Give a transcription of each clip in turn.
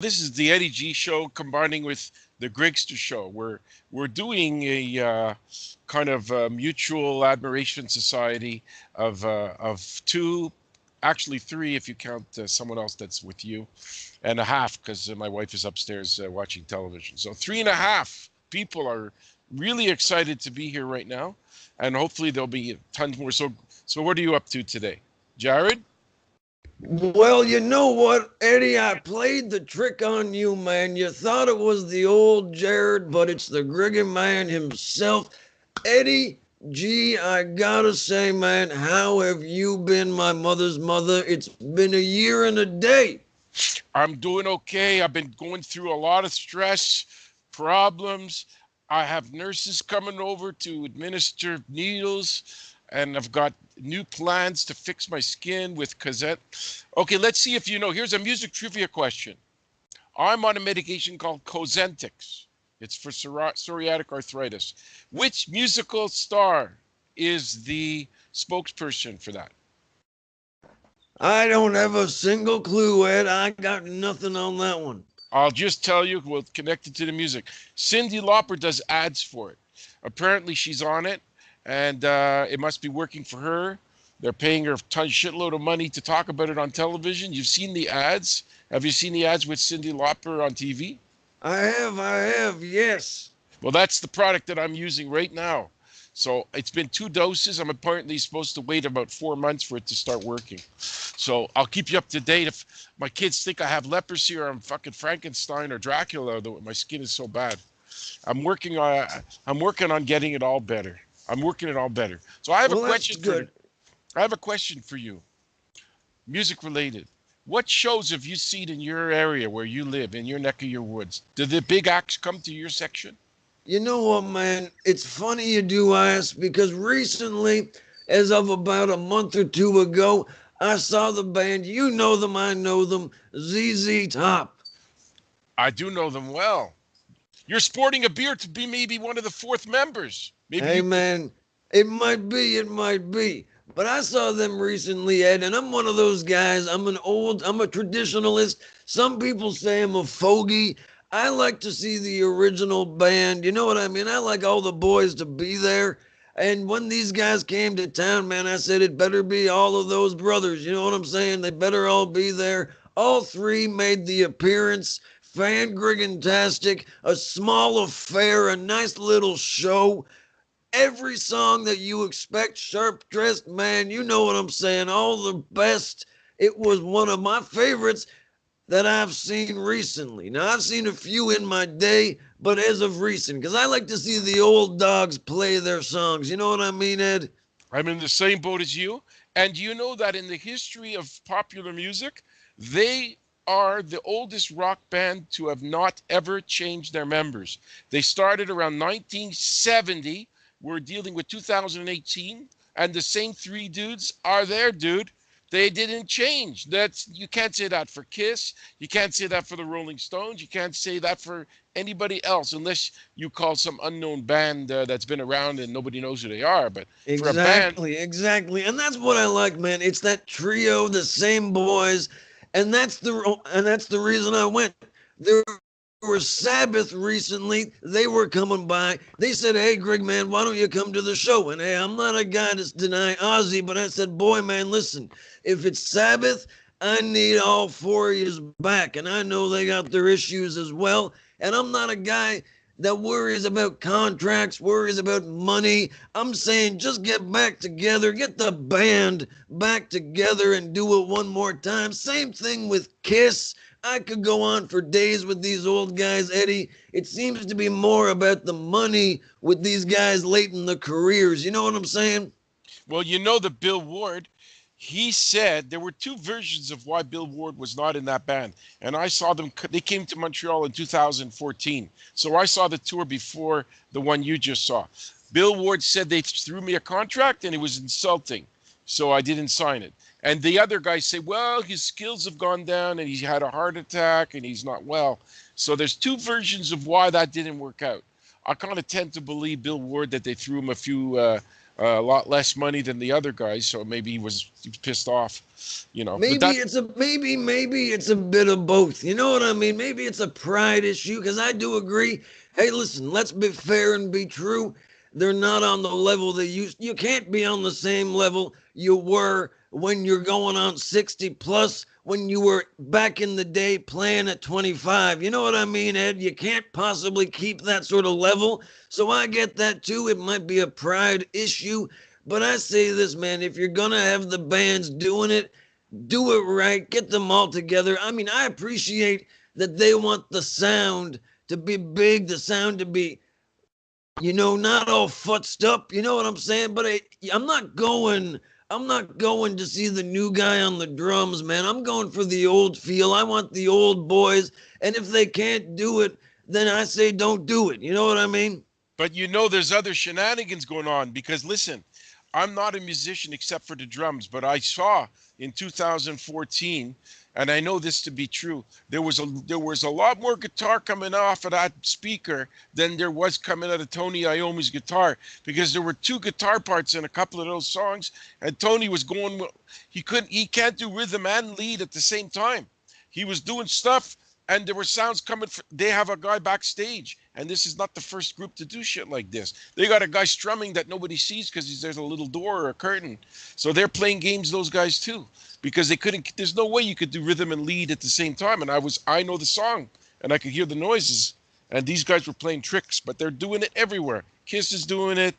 This is the Eddie G show combining with the GRIggsTER show. We're doing a kind of mutual admiration society of two, actually three if you count someone else that's with you, and a half because my wife is upstairs watching television. So three and a half people are really excited to be here right now, and hopefully there'll be tons more. So what are you up to today, Jared? Well, you know what, Eddie? I played the trick on you, man. You thought it was the old Jared, but it's the Griggy man himself. Eddie G, I gotta say, man, how have you been, my mother's mother? It's been a year and a day. I'm doing okay. I've been going through a lot of stress, problems. I have nurses coming over to administer needles, and I've got new plans to fix my skin with Cosette. Okay, let's see if you know. Here's a music trivia question. I'm on a medication called Cosentix. It's for psoriatic arthritis. Which musical star is the spokesperson for that? I don't have a single clue, Ed. I got nothing on that one. I'll just tell you, well, connected to the music. Cyndi Lauper does ads for it. Apparently, she's on it, and it must be working for her. They're paying her a shitload of money to talk about it on television. You've seen the ads. Have you seen the ads with Cyndi Lauper on TV? I have, yes. Well, that's the product that I'm using right now. So it's been 2 doses. I'm apparently supposed to wait about 4 months for it to start working. So I'll keep you up to date. If my kids think I have leprosy or I'm fucking Frankenstein or Dracula, though my skin is so bad. I'm working on I'm working on getting it all better. I'm working it all better. So Well, that's good. I have a question for you. Music related. What shows have you seen in your area where you live, in your neck of your woods? Did the big acts come to your section? You know what, man? It's funny you do ask because recently, as of about a month or two ago, I saw the band. You know them, I know them, ZZ Top. I do know them well. You're sporting a beard to be maybe one of the fourth members. Maybe Hey, you. man, it might be. But I saw them recently, Ed, and I'm one of those guys. I'm a traditionalist. Some people say I'm a fogey. I like to see the original band. You know what I mean? I like all the boys to be there. And when these guys came to town, man, I said it better be all of those brothers. You know what I'm saying? They better all be there. All three made the appearance. Fan Griggantastic, a small affair, a nice little show. Every song that you expect, sharp dressed man, you know what I'm saying, all the best. It was one of my favorites that I've seen recently. Now, I've seen a few in my day, but as of recent, because I like to see the old dogs play their songs. You know what I mean, Ed? I'm in the same boat as you. And you know that in the history of popular music, they are the oldest rock band to have not ever changed their members. They started around 1970. We're dealing with 2018, and the same three dudes are there, dude. They didn't change. That's you can't say that for Kiss. You can't say that for the Rolling Stones. You can't say that for anybody else unless you call some unknown band that's been around and nobody knows who they are. But for a band, Exactly. And that's what I like, man. It's that trio, the same boys, and that's the reason I went. There was Sabbath recently. They were coming by. They said, "Hey, Greg, man, why don't you come to the show?" And hey, I'm not a guy to deny Ozzy, but I said, "Boy, man, listen. If it's Sabbath, I need all four of yous back, and I know they got their issues as well. And I'm not a guy that worries about contracts, worries about money. I'm saying just get back together, get the band back together and do it one more time. Same thing with Kiss. I could go on for days with these old guys, Eddie. It seems to be more about the money with these guys late in the careers. You know what I'm saying? well, you know that Bill Ward, he said there were two versions of why Bill Ward was not in that band. And I saw them, they came to Montreal in 2014. So I saw the tour before the one you just saw. Bill Ward said they threw me a contract and it was insulting. So I didn't sign it. And the other guys say, well, his skills have gone down and he had a heart attack and he's not well. So there's two versions of why that didn't work out. I kind of tend to believe Bill Ward that they threw him a lot less money than the other guys, so maybe he was pissed off, you know. But Maybe it's a maybe it's a bit of both. You know what I mean? Maybe it's a pride issue because I do agree. Hey, listen, let's be fair and be true. They're not on the level they used. You can't be on the same level you were when you're going on 60 plus when you were back in the day playing at 25. You know what I mean, Ed? You can't possibly keep that sort of level. So I get that too. It might be a pride issue. But I say this, man, if you're going to have the bands doing it, do it right, get them all together. I mean, I appreciate that they want the sound to be big, the sound to be, not all futzed up. You know what I'm saying? But I'm not going. I'm not going to see the new guy on the drums, man. I'm going for the old feel. I want the old boys. And if they can't do it, then I say don't do it. You know what I mean? But there's other shenanigans going on because listen, I'm not a musician except for the drums, but I saw in 2014, and I know this to be true, there was a lot more guitar coming off of that speaker than there was coming out of Tony Iommi's guitar because there were two guitar parts in a couple of those songs, and Tony was going, he can't do rhythm and lead at the same time. He was doing stuff and there were sounds coming. They have a guy backstage, and this is not the first group to do shit like this. They got a guy strumming that nobody sees because there's a little door or a curtain. So they're playing games, those guys too, because they couldn't. There's no way you could do rhythm and lead at the same time. And I know the song, and I could hear the noises, and these guys were playing tricks, but they're doing it everywhere. Kiss is doing it.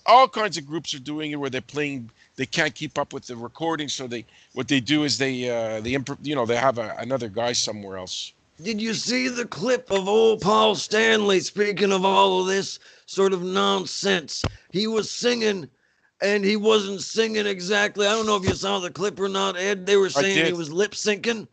All kinds of groups are doing it where they're playing. They can't keep up with the recording, so what they do is they have another guy somewhere else. Did you see the clip of old Paul Stanley speaking of all of this sort of nonsense? He was singing and he wasn't singing exactly. I don't know if you saw the clip or not, Ed. They were I saying he did. was lip syncing.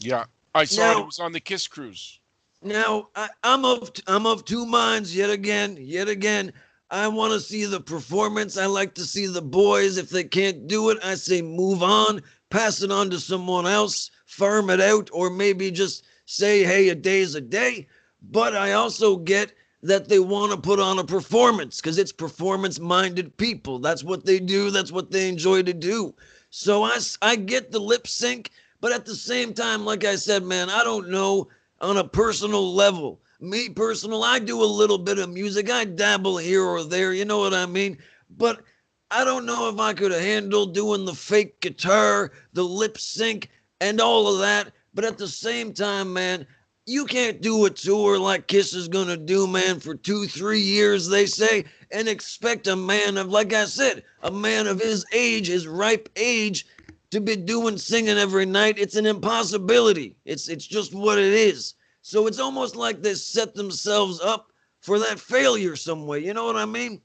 Yeah, I saw it. It was on the Kiss cruise. Now I'm of two minds yet again. I want to see the performance. I like to see the boys. If they can't do it, I say move on, pass it on to someone else, farm it out, or maybe just say, hey, a day's a day. But I also get that they want to put on a performance because it's performance minded people. That's what they do. That's what they enjoy to do. So I get the lip sync, but at the same time, like I said, man, I don't know on a personal level. Me personal, I do a little bit of music. I dabble here or there, you know what I mean? But I don't know if I could handle doing the fake guitar, the lip sync, and all of that. But at the same time, man, you can't do a tour like Kiss is going to do, man, for 2-3 years, they say, and expect a man of, like I said, a man of his age, his ripe age, to be doing singing every night. It's an impossibility. It's just what it is. So it's almost like they set themselves up for that failure some way. You know what I mean?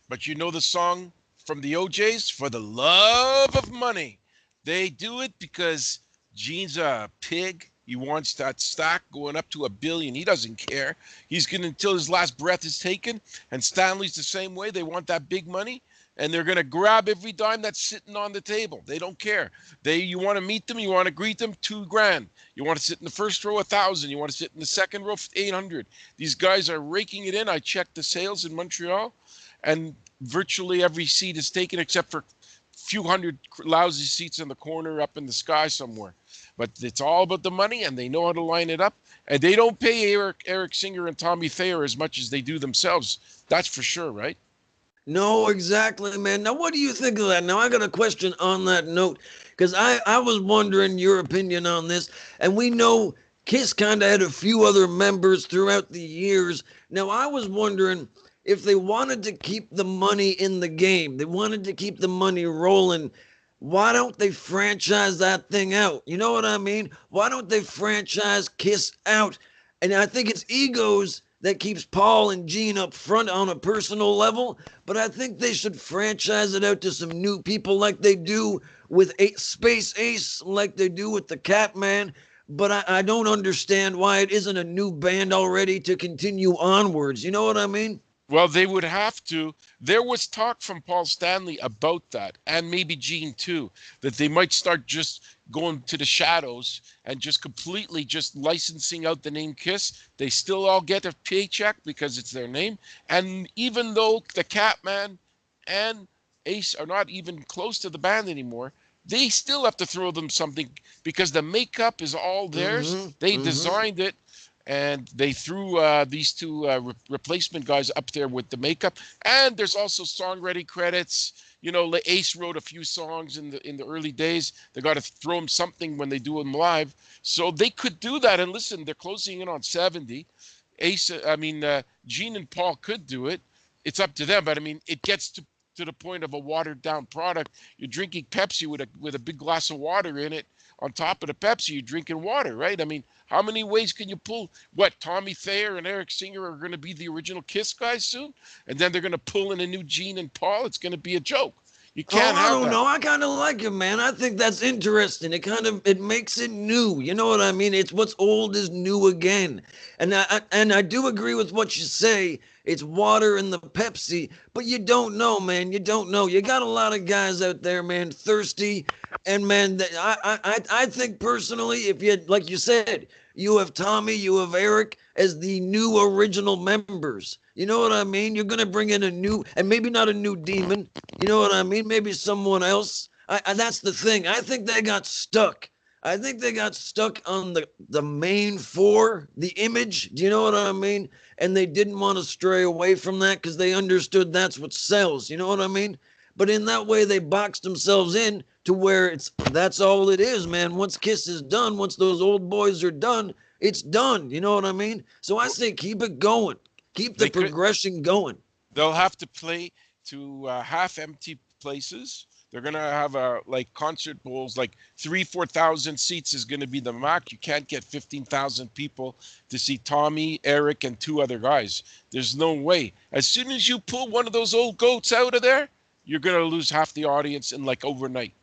But you know the song from the OJs, For the Love of Money. They do it because Gene's a pig. He wants that stock going up to $1 billion. He doesn't care. He's going to until his last breath is taken. And Stanley's the same way. They want that big money. And they're going to grab every dime that's sitting on the table. They don't care. You want to meet them, you want to greet them, $2,000. You want to sit in the first row, 1,000. You want to sit in the second row, 800. These guys are raking it in. I checked the sales in Montreal, and virtually every seat is taken except for a few hundred lousy seats in the corner up in the sky somewhere. But it's all about the money, and they know how to line it up. And they don't pay Eric Singer and Tommy Thayer as much as they do themselves. That's for sure, right? No, exactly, man. Now, what do you think of that? Now, I got a question on that note because I was wondering your opinion on this. And we know Kiss kind of had a few other members throughout the years. Now, I was wondering if they wanted to keep the money in the game, they wanted to keep the money rolling. Why don't they franchise that thing out? You know what I mean? Why don't they franchise Kiss out? And I think it's egos that keeps Paul and Gene up front on a personal level, but I think they should franchise it out to some new people like they do with Space Ace, like they do with the Catman. But I don't understand why it isn't a new band already to continue onwards. You know what I mean? Well, they would have to. There was talk from Paul Stanley about that, and maybe Gene too, that they might start just going to the shadows and just completely just licensing out the name Kiss. They still all get a paycheck because it's their name. And even though the Catman and Ace are not even close to the band anymore, they still have to throw them something because the makeup is all theirs. Mm-hmm. They Mm-hmm. designed it, and they threw these two replacement guys up there with the makeup. And there's also songwriting credits. You know, Ace wrote a few songs in the early days. They got to throw them something when they do them live, so they could do that. And listen, they're closing in on 70. Gene and Paul could do it. It's up to them, but I mean, it gets to the point of a watered down product. You're drinking Pepsi with a big glass of water in it. On top of the Pepsi, you're drinking water, right? I mean, how many ways can you pull? What, Tommy Thayer and Eric Singer are going to be the original Kiss guys soon, and then they're going to pull in a new Gene and Paul? It's going to be a joke. You Oh, can't I have don't that. know. I kind of like it, man. I think that's interesting. It makes it new. You know what I mean? It's what's old is new again. And I do agree with what you say. It's water in the Pepsi, but you don't know, man. You don't know. You got a lot of guys out there, man, thirsty, and man, I think personally, if you like you said, you have Tommy, you have Eric as the new original members. You know what I mean? You're gonna bring in a new, and maybe not a new demon, you know what I mean? Maybe someone else. That's the thing. I think they got stuck. I think they got stuck on the main four, the image. Do you know what I mean? And they didn't want to stray away from that because they understood that's what sells. You know what I mean? But in that way, they boxed themselves in to where that's all it is, man. Once Kiss is done, once those old boys are done, it's done. You know what I mean? So I say keep it going, keep the They could. progression going. They'll have to play to half-empty places. They're gonna have like concert bowls, like 3-4 thousand seats is gonna be the max. You can't get 15,000 people to see Tommy, Eric, and two other guys. There's no way. As soon as you pull one of those old goats out of there, you're gonna lose half the audience in like overnight.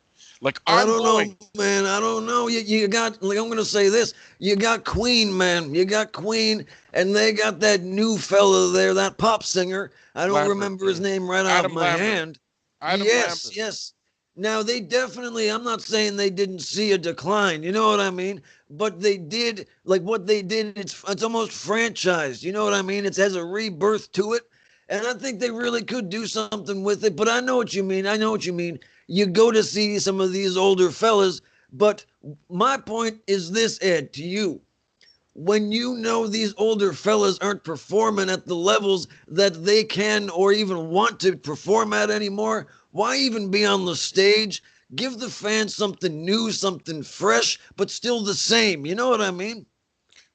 Like I I'm don't going. know, man. I don't know. You got, like, I'm going to say this. You got Queen, man. You got Queen, and they got that new fella there, that pop singer. I don't Lambert, remember his yeah. name right off Adam my Lambert. hand. Adam Yes, Lambert. yes. Now, they definitely, I'm not saying they didn't see a decline. You know what I mean? But they did, like what they did, it's almost franchised. You know what I mean? It has a rebirth to it. And I think they really could do something with it. But I know what you mean. I know what you mean. You go to see some of these older fellas. But my point is this, Ed, to you. When you know these older fellas aren't performing at the levels that they can or even want to perform at anymore, why even be on the stage? Give the fans something new, something fresh, but still the same. You know what I mean?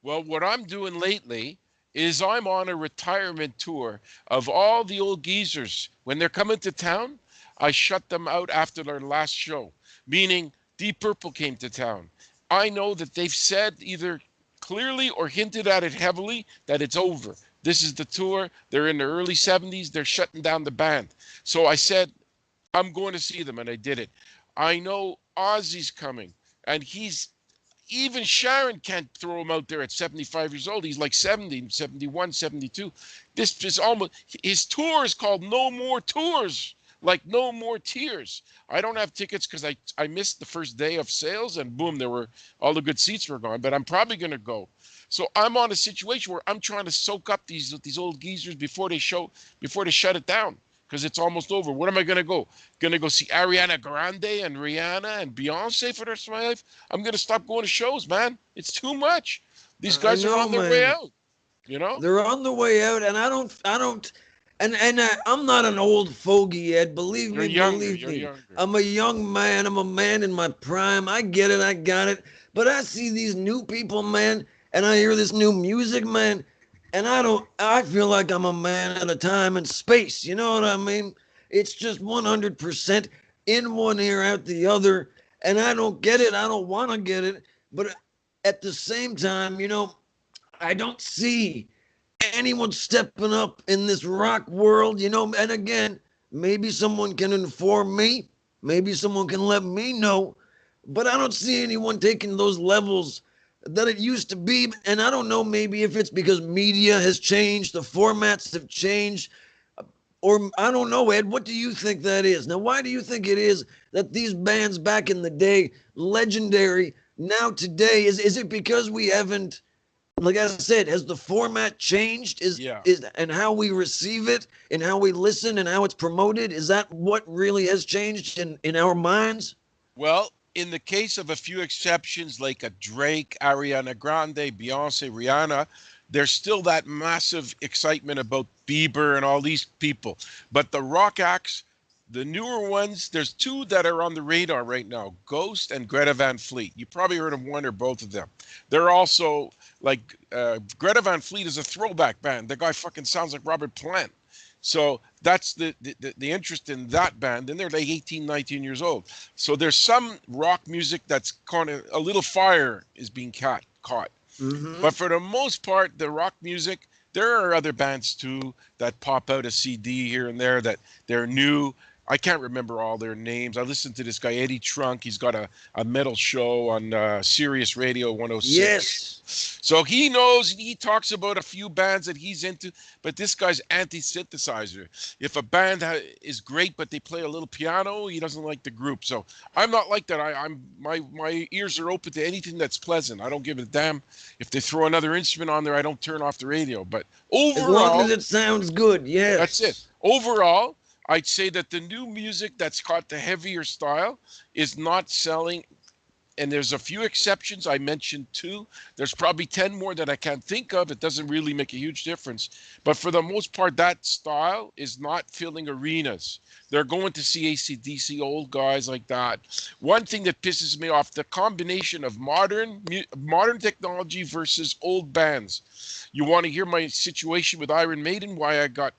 Well, what I'm doing lately is I'm on a retirement tour of all the old geezers. When they're coming to town, I shut them out after their last show, meaning Deep Purple came to town. I know that they've said either clearly or hinted at it heavily that it's over. This is the tour. They're in the early 70s. They're shutting down the band. So I said, I'm going to see them, and I did it. I know Ozzy's coming, and he's even Sharon can't throw him out there at 75 years old. He's like 70, 71, 72. This is almost his tour is called No More Tours, like No More Tears. I don't have tickets because I missed the first day of sales, and boom, there were all the good seats were gone. But I'm probably gonna go. So I'm on a situation where I'm trying to soak up these old geezers before they shut it down because it's almost over. What am I gonna go? Gonna go see Ariana Grande and Rihanna and Beyonce for the rest of my life? I'm gonna stop going to shows, man. It's too much. These I guys are know, on their way man. out. You know? They're on the way out, and I don't, I'm not an old fogey, Ed. Believe You're me, younger. believe You're me. younger. I'm a young man. I'm a man in my prime. I get it. I got it. But I see these new people, man, and I hear this new music, man, and I don't. I feel like I'm a man at a time and space. You know what I mean? It's just 100% in one ear, out the other, and I don't get it. I don't want to get it, but at the same time, I don't see anyone stepping up in this rock world, and again, maybe someone can inform me, maybe someone can let me know, but I don't see anyone taking those levels that it used to be. And I don't know, maybe if it's because media has changed, the formats have changed, or I don't know, Ed, what do you think that is? Now, why do you think it is that these bands back in the day, legendary, now today, is it because we haven't like I said, has the format changed? Yeah. Is and how we receive it and how we listen and how it's promoted? Is that what really has changed in our minds? Well, in the case of a few exceptions like a Drake, Ariana Grande, Beyonce, Rihanna, there's still that massive excitement about Bieber and all these people. But the rock acts, the newer ones, there's two that are on the radar right now, Ghost and Greta Van Fleet. You probably heard of one or both of them. They're also like Greta Van Fleet is a throwback band. The guy fucking sounds like Robert Plant. So that's the interest in that band. And they're like 18, 19 years old. So there's some rock music that's kind of a little fire is being caught. Mm-hmm. But for the most part, the rock music, there are other bands too that pop out a CD here and there that they're new. I can't remember all their names. I listened to this guy, Eddy. He's got a metal show on Sirius Radio 106. Yes. So he knows, he talks about a few bands that he's into, but this guy's anti-synthesizer. If a band is great, but they play a little piano, he doesn't like the group. So I'm not like that. My ears are open to anything that's pleasant. I don't give a damn if they throw another instrument on there. I don't turn off the radio. But As long as overall, it sounds good, that's it. yes. Overall, I'd say that the new music that's caught the heavier style is not selling, and there's a few exceptions. I mentioned two. There's probably 10 more that I can't think of. It doesn't really make a huge difference. But for the most part, that style is not filling arenas. They're going to see AC/DC, old guys like that. One thing that pisses me off, the combination of modern technology versus old bands. You want to hear my situation with Iron Maiden, why I got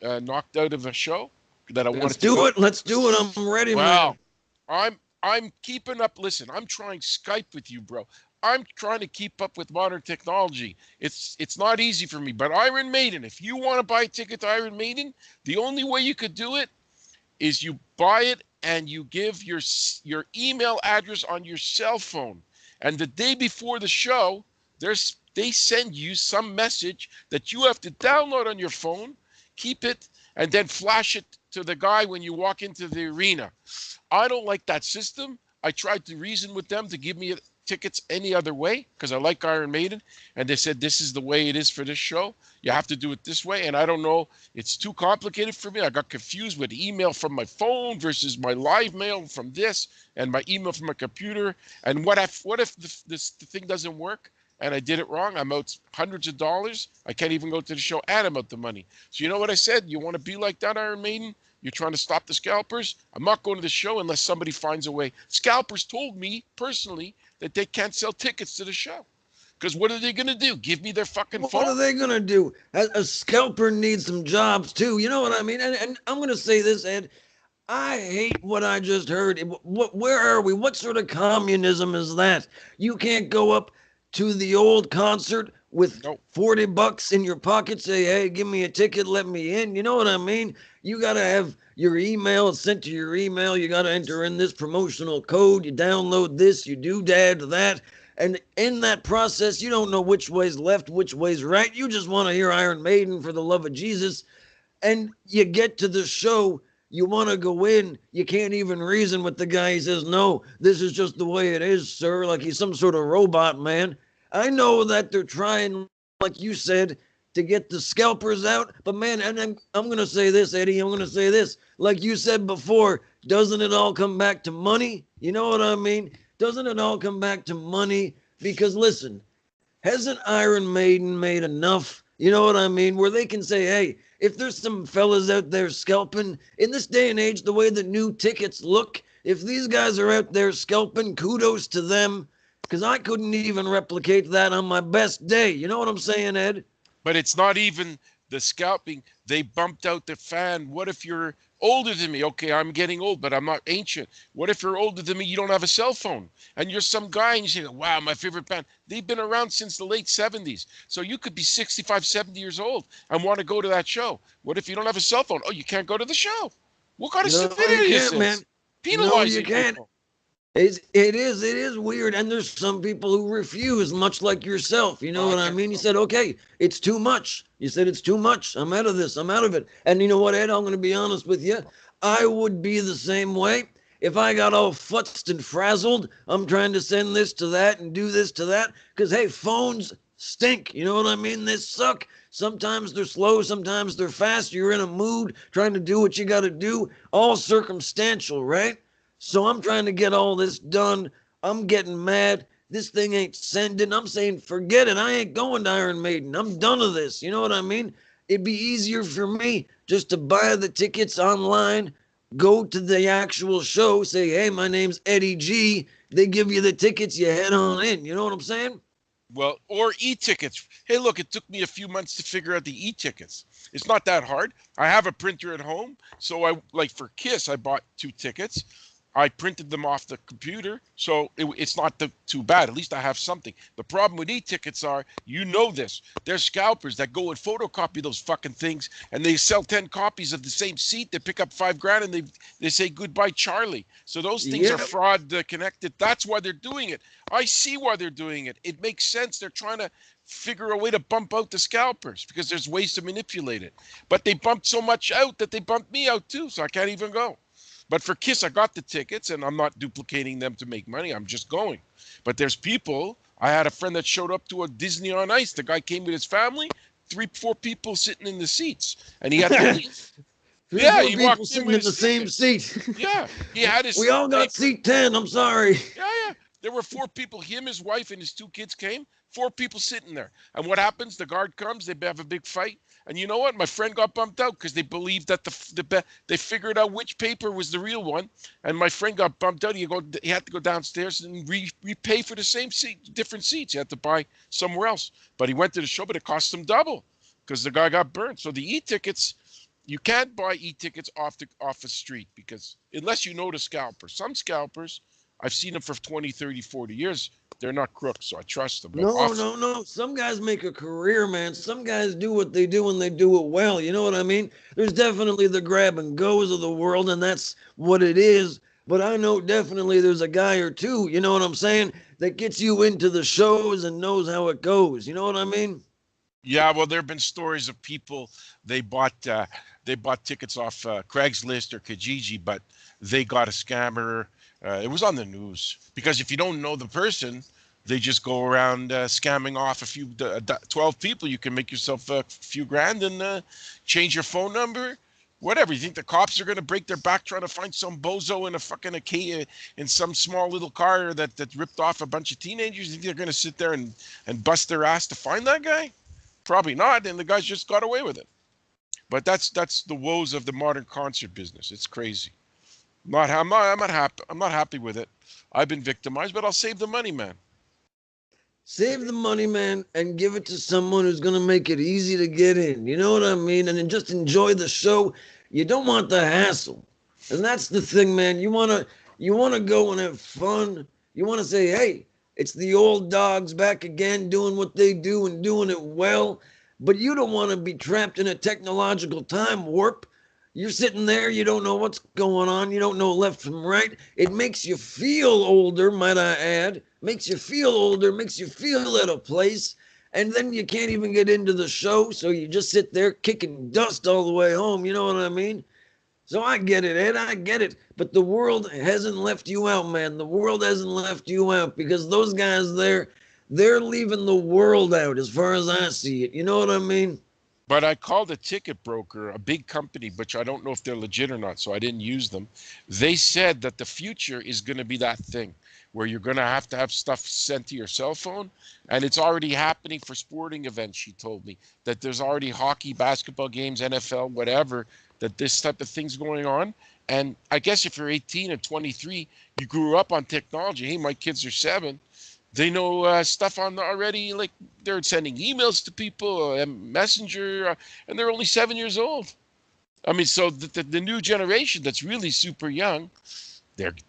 knocked out of a show that I Let's wanted to do go? it. Let's do it. I'm ready, man. Well, I'm keeping up. Listen, I'm trying Skype with you, bro. I'm trying to keep up with modern technology. It's not easy for me. But Iron Maiden, if you want to buy a ticket to Iron Maiden, the only way you could do it is you buy it and you give your email address on your cell phone. And the day before the show, they send you some message that you have to download on your phone, keep it, and then flash it to the guy when you walk into the arena. I don't like that system. I tried to reason with them to give me tickets any other way because I like Iron Maiden, and they said this is the way it is for this show. You have to do it this way, and I don't know. It's too complicated for me. I got confused with email from my phone versus my live mail from this, and my email from my computer. And what if the thing doesn't work? And I did it wrong. I'm out hundreds of dollars. I can't even go to the show, and I'm out the money. So you know what I said? You want to be like that, Iron Maiden? You're trying to stop the scalpers? I'm not going to the show unless somebody finds a way. Scalpers told me personally that they can't sell tickets to the show. Because what are they going to do? Give me their fucking What are phone? they gonna do? A scalper needs some jobs too. You know what I mean? And I'm gonna say this, Ed. I hate what I just heard. Where are we? What sort of communism is that? You can't go up to the old concert with No. $40 in your pocket, say, hey, give me a ticket, let me in. You know what I mean? You got to have your email sent to your email. You got to enter in this promotional code. You download this, you do that. And in that process, you don't know which way's left, which way's right. You just want to hear Iron Maiden for the love of Jesus. And you get to the show, you want to go in, you can't even reason with the guy. He says, no, this is just the way it is, sir. Like he's some sort of robot, man. I know that they're trying, like you said, to get the scalpers out. But man, and I'm going to say this, Eddie, I'm going to say this. Like you said before, doesn't it all come back to money? You know what I mean? Doesn't it all come back to money? Because listen, hasn't Iron Maiden made enough? You know what I mean? Where they can say, hey, if there's some fellas out there scalping, in this day and age, the way the new tickets look, if these guys are out there scalping, kudos to them. Because I couldn't even replicate that on my best day. You know what I'm saying, Ed? But it's not even the scalping. They bumped out the fan. What if you're older than me? Okay, I'm getting old, but I'm not ancient. What if you're older than me? You don't have a cell phone. And you're some guy and you say, wow, my favorite band. They've been around since the late 70s. So you could be 65, 70 years old and want to go to that show. What if you don't have a cell phone? Oh, you can't go to the show. What kind of No, stupidity you is can't, man. this? No, you Penalizing can't. people. It is weird. And there's some people who refuse, much like yourself. You know Oh, I what I can't mean? You go. said, okay, it's too much. You said, it's too much. I'm out of this. I'm out of it. And you know what, Ed? I'm going to be honest with you. I would be the same way. If I got all futzed and frazzled, I'm trying to send this to that and do this to that. Because, hey, phones stink. You know what I mean? They suck. Sometimes they're slow, sometimes they're fast. You're in a mood trying to do what you got to do, all circumstantial, right? So I'm trying to get all this done. I'm getting mad. This thing ain't sending. I'm saying, forget it. I ain't going to Iron Maiden. I'm done with this. You know what I mean? It'd be easier for me just to buy the tickets online, go to the actual show, say, hey, my name's Eddie G. They give you the tickets, you head on in. You know what I'm saying? Well, or e-tickets. Hey, look, it took me a few months to figure out the e-tickets. It's not that hard. I have a printer at home, so I like for Kiss, I bought 2 tickets. I printed them off the computer, so it's not too bad. At least I have something. The problem with e-tickets are, you know this, there's scalpers that go and photocopy those fucking things, and they sell 10 copies of the same seat. They pick up $5,000, and they say goodbye, Charlie. So those things are fraud connected. That's why they're doing it. I see why they're doing it. It makes sense. They're trying to figure a way to bump out the scalpers because there's ways to manipulate it. But they bumped so much out that they bumped me out too, so I can't even go. But for Kiss, I got the tickets, and I'm not duplicating them to make money. I'm just going. But there's people. I had a friend that showed up to a Disney on Ice. The guy came with his family, 4 people sitting in the seats, and he had to leave. Yeah, he walked sitting in the same seat. Yeah, he had his. We all got seat 10. I'm sorry. Yeah. There were 4 people. Him, his wife, and his 2 kids came. 4 people sitting there. And what happens? The guard comes. They have a big fight. And you know what? My friend got bumped out because they believed that they figured out which paper was the real one. And my friend got bumped out. He had to go downstairs and repay for the same seat, different seats. He had to buy somewhere else. But he went to the show, but it cost him double because the guy got burned. So the e-tickets, you can't buy e-tickets off the street because unless you know the scalper. Some scalpers, I've seen them for 20, 30, 40 years. They're not crooks, so I trust them. No. Some guys make a career, man. Some guys do what they do and they do it well. You know what I mean? There's definitely the grab and goes of the world, and that's what it is. But I know definitely there's a guy or two, you know what I'm saying, that gets you into the shows and knows how it goes. You know what I mean? Yeah, well, there have been stories of people, they bought tickets off Craigslist or Kijiji, but they got a scammer. It was on the news because if you don't know the person, they just go around scamming off a few 12 people. You can make yourself a few grand and change your phone number, whatever. You think the cops are going to break their back trying to find some bozo in a fucking in some small little car that ripped off a bunch of teenagers? You think they're going to sit there and bust their ass to find that guy? Probably not. And the guys just got away with it. But that's the woes of the modern concert business. It's crazy. I'm not happy with it. I've been victimized, but I'll save the money, man. Save the money, man, and give it to someone who's going to make it easy to get in. You know what I mean? And then just enjoy the show. You don't want the hassle. And that's the thing, man. You want to go and have fun. You want to say, hey, it's the old dogs back again doing what they do and doing it well. But you don't want to be trapped in a technological time warp. You're sitting there, you don't know what's going on, you don't know left from right. It makes you feel older, might I add. Makes you feel older, makes you feel out of place. And then you can't even get into the show, so you just sit there kicking dust all the way home, you know what I mean? So I get it, Ed, I get it. But the world hasn't left you out, man. The world hasn't left you out because those guys there, they're leaving the world out as far as I see it. You know what I mean? But I called a ticket broker, a big company, which I don't know if they're legit or not, so I didn't use them. They said that the future is going to be that thing where you're going to have stuff sent to your cell phone. And it's already happening for sporting events, she told me, that there's already hockey, basketball games, NFL, whatever, that this type of thing's going on. And I guess if you're 18 and 23, you grew up on technology. Hey, my kids are 7. They know stuff on already, like they're sending emails to people, Messenger, and they're only 7 years old. I mean, so the new generation that's really super young,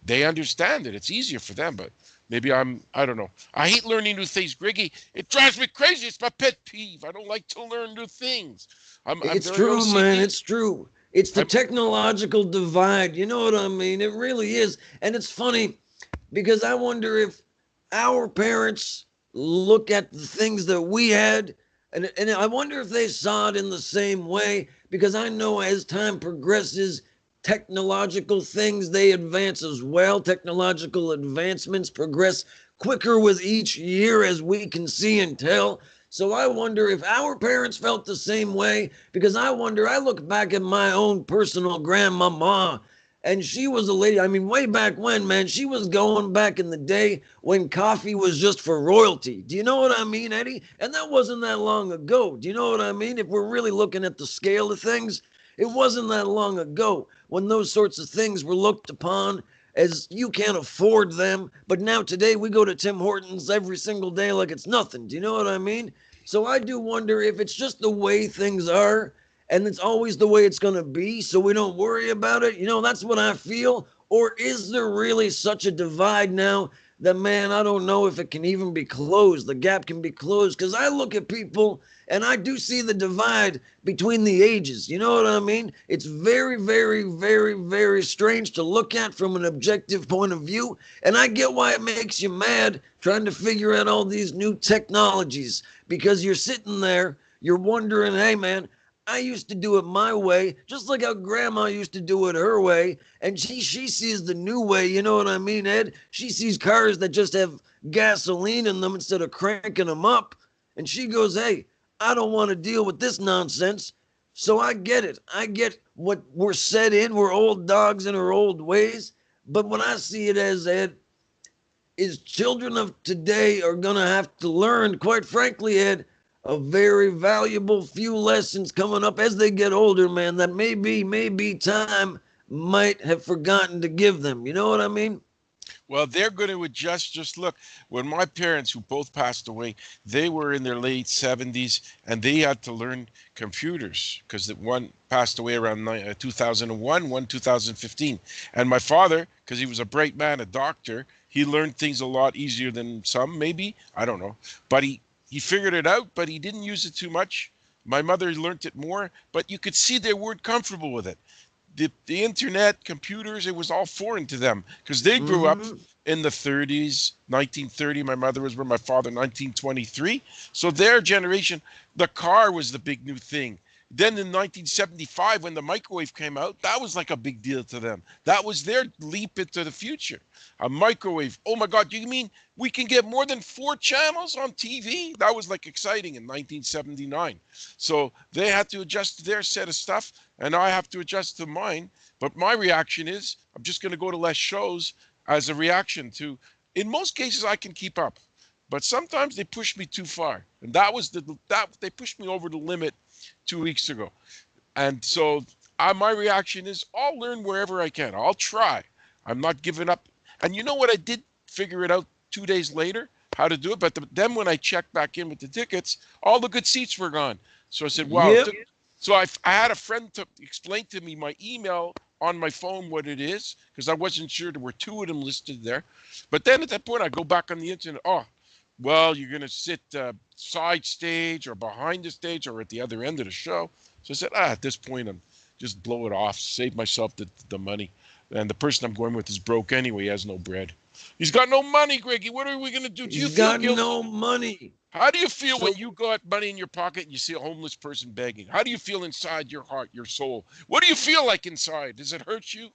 they understand it. It's easier for them, but maybe I don't know. I hate learning new things, Griggy. It drives me crazy. It's my pet peeve. I don't like to learn new things. It's true, man. It's true. It's the technological divide. You know what I mean? It really is. And it's funny because I wonder if our parents look at the things that we had, and I wonder if they saw it in the same way, because I know as time progresses, technological things, they advance as well. Technological advancements progress quicker with each year, as we can see and tell. So I wonder if our parents felt the same way, because I wonder, I look back at my own personal grandmama, and she was a lady. I mean, way back when, man, she was going back in the day when coffee was just for royalty. Do you know what I mean, Eddie? And that wasn't that long ago. Do you know what I mean? If we're really looking at the scale of things, it wasn't that long ago when those sorts of things were looked upon as you can't afford them. But now today we go to Tim Hortons every single day like it's nothing. Do you know what I mean? So I do wonder if it's just the way things are and it's always the way it's going to be, so we don't worry about it. You know, that's what I feel. Or is there really such a divide now that, man, I don't know if it can even be closed? The gap can be closed, because I look at people and I do see the divide between the ages. You know what I mean? It's very, very, very, very strange to look at from an objective point of view. And I get why it makes you mad trying to figure out all these new technologies, because you're sitting there, you're wondering, hey, man, I used to do it my way, just like how grandma used to do it her way. And she sees the new way, you know what I mean, Ed? She sees cars that just have gasoline in them instead of cranking them up. And she goes, hey, I don't want to deal with this nonsense. So I get it. I get what we're set in. We're old dogs in our old ways. But what I see it as, Ed, is children of today are going to have to learn, quite frankly, Ed, a very valuable few lessons coming up as they get older, man, that maybe time might have forgotten to give them. You know what I mean? Well, they're going to adjust. Just look, when my parents, who both passed away, they were in their late 70s, and they had to learn computers because one passed away around 2001, one 2015. And my father, because he was a bright man, a doctor, he learned things a lot easier than some, maybe. I don't know. But he figured it out, but he didn't use it too much. My mother learned it more, but you could see they weren't comfortable with it. The internet, computers, it was all foreign to them because they grew up Mm-hmm. in the 30s, 1930. My mother was with my father 1923. So their generation, the car was the big new thing. Then in 1975, when the microwave came out, that was like a big deal to them. That was their leap into the future. A microwave. Oh my God, you mean we can get more than 4 channels on TV? That was like exciting in 1979. So they had to adjust their set of stuff, and I have to adjust to mine. But my reaction is I'm just going to go to less shows as a reaction to, in most cases, I can keep up. But sometimes they push me too far. And that they pushed me over the limit 2 weeks ago. And so my reaction is I'll learn wherever I can. I'll try. I'm not giving up. And you know what? I did figure it out 2 days later how to do it. But then when I checked back in with the tickets, all the good seats were gone. So I said, wow. Yep. So I had a friend to explain to me my email on my phone what it is, because I wasn't sure there were two of them listed there. But then at that point, I go back on the internet. Oh, well, you're going to sit side stage or behind the stage or at the other end of the show. So I said, at this point, I'm just blow it off, save myself the money. And the person I'm going with is broke anyway. He has no bread. He's got no money, Greggy. What are we going to do? Do you He's feel got guilty? no money. How do you feel when So, you got money in your pocket and you see a homeless person begging? How do you feel inside your heart, your soul? What do you feel like inside? Does it hurt you?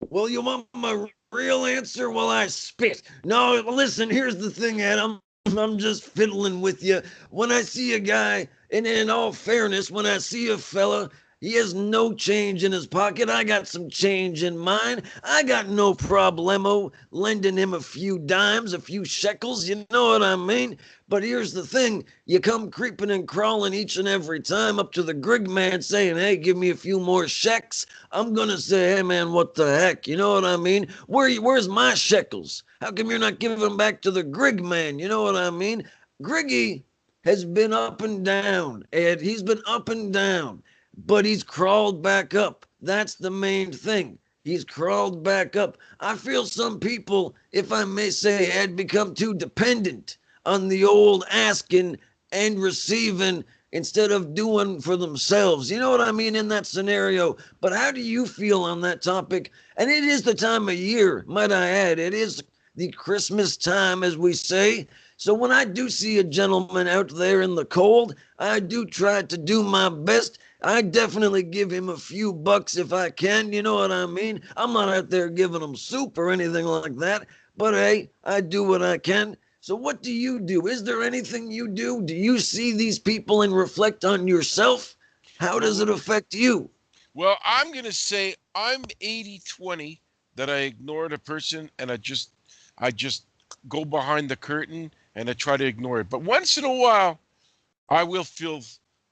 well, you want my real answer? Well, I spit. No, listen, here's the thing, Ed. I'm just fiddling with you. When I see a guy, and in all fairness, when I see a fella, he has no change in his pocket. I got some change in mine. I got no problemo lending him a few dimes, a few shekels. You know what I mean? But here's the thing. You come creeping and crawling each and every time up to the Grig man saying, hey, give me a few more sheks. I'm going to say, hey, man, what the heck? You know what I mean? Where's my shekels? How come you're not giving them back to the Grig man? You know what I mean? Griggy has been up and down, Ed. He's been up and down, but he's crawled back up. That's the main thing. He's crawled back up. I feel some people, if I may say, Ed, become too dependent on the old asking and receiving instead of doing for themselves. You know what I mean in that scenario? But how do you feel on that topic? And it is the time of year, might I add. It is the Christmas time, as we say. So when I do see a gentleman out there in the cold, I do try to do my best. I definitely give him a few bucks if I can. You know what I mean? I'm not out there giving him soup or anything like that. But hey, I do what I can. So what do you do? Is there anything you do? Do you see these people and reflect on yourself? How does Well, it affect you? well, I'm going to say I'm 80-20, that I ignored a person and I just go behind the curtain and I try to ignore it. But once in a while, I will feel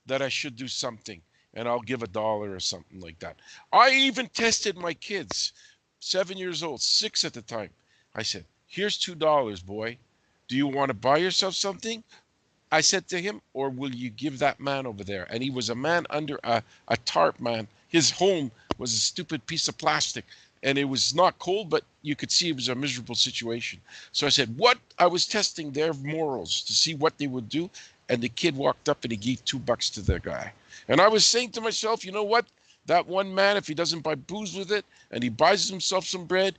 that I should do something and I'll give $1 or something like that. I even tested my kids, 7 years old, six at the time. I said, here's $2, boy. Do you want to buy yourself something? I said to him, or will you give that man over there? And he was a man under a tarp, man. His home was a stupid piece of plastic. And it was not cold, but you could see it was a miserable situation. So I said, what? I was testing their morals to see what they would do. And the kid walked up and he gave $2 to the guy. And I was saying to myself, you know what? That one man, if he doesn't buy booze with it and he buys himself some bread,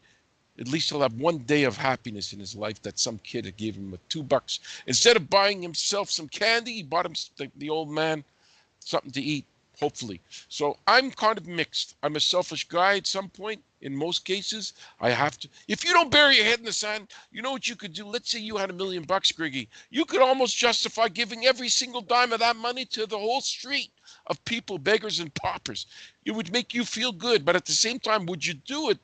at least he'll have one day of happiness in his life that some kid had gave him with $2. Instead of buying himself some candy, he bought him the old man something to eat, hopefully. So I'm kind of mixed. I'm a selfish guy at some point. In most cases, I have to. If you don't bury your head in the sand, you know what you could do? Let's say you had $1 million, Griggy. You could almost justify giving every single dime of that money to the whole street of people, beggars and paupers. It would make you feel good. But at the same time, would you do it?